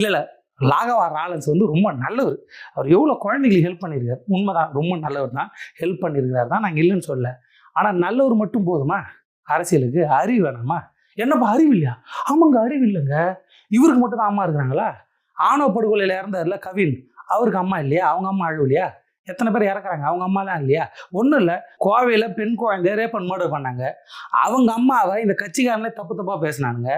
இல்லை லாகவா ராலன்ஸ் வந்து ரொம்ப நல்லவர். அவர் எவ்வளோ குழந்தைகளுக்கு ஹெல்ப் பண்ணியிருக்காரு. உண்மைதான், ரொம்ப நல்லவர் தான், ஹெல்ப் பண்ணியிருக்கிறார் தான், நாங்கள் இல்லைன்னு சொல்ல. ஆனால் நல்லவர் மட்டும் போதுமா அரசியலுக்கு? அறிவு வேணாமா? என்னப்பா அறிவு இல்லையா? ஆமாங்க அறிவு இல்லைங்க. இவருக்கு மட்டும் தான் அம்மா இருக்கிறாங்களா? ஆணவ படுகொலையில் இறந்தார்ல கவின், அவருக்கு அம்மா இல்லையா? அவங்க அம்மா அழுவலையா? எத்தனை பேர் இறக்குறாங்க, அவங்க அம்மாலாம் இல்லையா? ஒன்றும் இல்லை, கோவையில் பெண் குழந்தைய ரேப் அண்ட் மர்டர் பண்ணாங்க. அவங்க அம்மாவை இந்த கட்சிக்காரனே தப்பு தப்பாக பேசினானுங்க.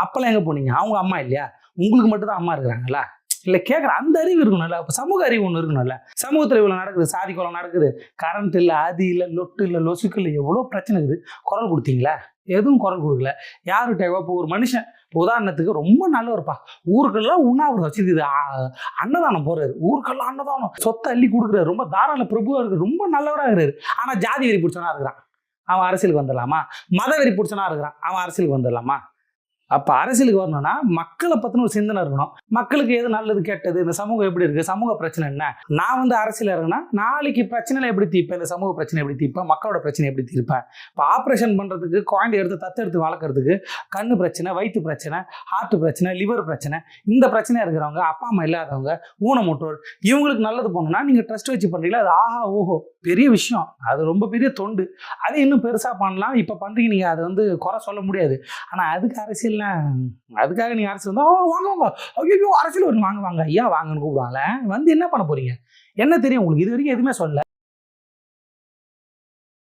அப்போல்லாம் எங்கே போனீங்க? அவங்க அம்மா இல்லையா? உங்களுக்கு மட்டும் தான் அம்மா இருக்கிறாங்களா? இல்லை கேட்குறேன், அந்த அறிவு இருக்கணும்ல. அப்போ சமூக அறிவு ஒன்று இருக்கணும்ல. சமூகத்தில் இவ்வளோ நடக்குது, சாதி கொலை நடக்குது, கரண்ட் இல்லை, அது இல்லை, லொட்டு இல்லை, லொசுக்கு இல்லை, எவ்வளோ பிரச்சனை இருக்குது. குரல் கொடுத்தீங்களா? எதுவும் குரல் கொடுக்கல. யாருகிட்ட? இப்போ ஒரு மனுஷன் உதாரணத்துக்கு ரொம்ப நல்லவர்ப்பா, ஊருக்கெல்லாம் உண்ணாவிரதம் வச்சிருக்குது, அன்னதானம் போறாரு, ஊருக்கெல்லாம் அன்னதானம், சொத்தை அள்ளி கொடுக்குறாரு, ரொம்ப தாராள பிரபுவா இருக்கு, ரொம்ப நல்லவராக இருக்கிறாரு. ஆனால் ஜாதி வெறி பிடிச்சவனா இருக்கிறான், அவன் அரசியலுக்கு வந்துடலாமா? மத வெறி பிடிச்சவனா இருக்கிறான், அவன் அரசியலுக்கு வந்துடலாமா? அப்போ அரசியலுக்கு வரணும்னா மக்களை பற்றின ஒரு சிந்தனை இருக்கணும். மக்களுக்கு எது நல்லது கெட்டது, இந்த சமூகம் எப்படி இருக்குது, சமூக பிரச்சனை என்ன. நான் வந்து அரசியல் இருக்கேன்னா நாளைக்கு பிரச்சனைகளை எப்படி தீர்ப்பேன், இந்த சமூக பிரச்சனை எப்படி தீர்ப்பேன், மக்களோட பிரச்சனை எப்படி தீர்ப்பேன். இப்போ ஆப்ரேஷன் பண்ணுறதுக்கு, குழந்தை எடுத்து தத்தெடுத்து வளர்க்குறதுக்கு கண்ணு பிரச்சனை, வயிற்று பிரச்சனை, ஹார்ட் பிரச்சனை, லிவர் பிரச்சனை, இந்த பிரச்சனையாக இருக்கிறவங்க, அப்பா அம்மா இல்லாதவங்க, ஊனமுற்றோர், இவங்களுக்கு நல்லது பண்ணணும்னா நீங்கள் ட்ரஸ்ட் வச்சு பண்ணுறீங்களா? அது ஆஹா ஓஹோ பெரிய விஷயம், அது ரொம்ப பெரிய தொண்டு, அது இன்னும் பெருசாக பண்ணலாம். இப்போ பண்ணுறீங்க, நீங்கள் அதை வந்து குறை சொல்ல முடியாது. ஆனால் அதுக்கு அரசியல், அதுக்காக நீங்க அரசியல் வந்தா வாங்க வாங்க, ஐயோ அரசியல் வரும், வாங்க வாங்க ஐயா வாங்கன்னு கூப்பிடுவாங்களே, வந்து என்ன பண்ண போறீங்க? என்ன தெரியும் உங்களுக்கு? இது வரைக்கும் எதுவுமே சொல்லல.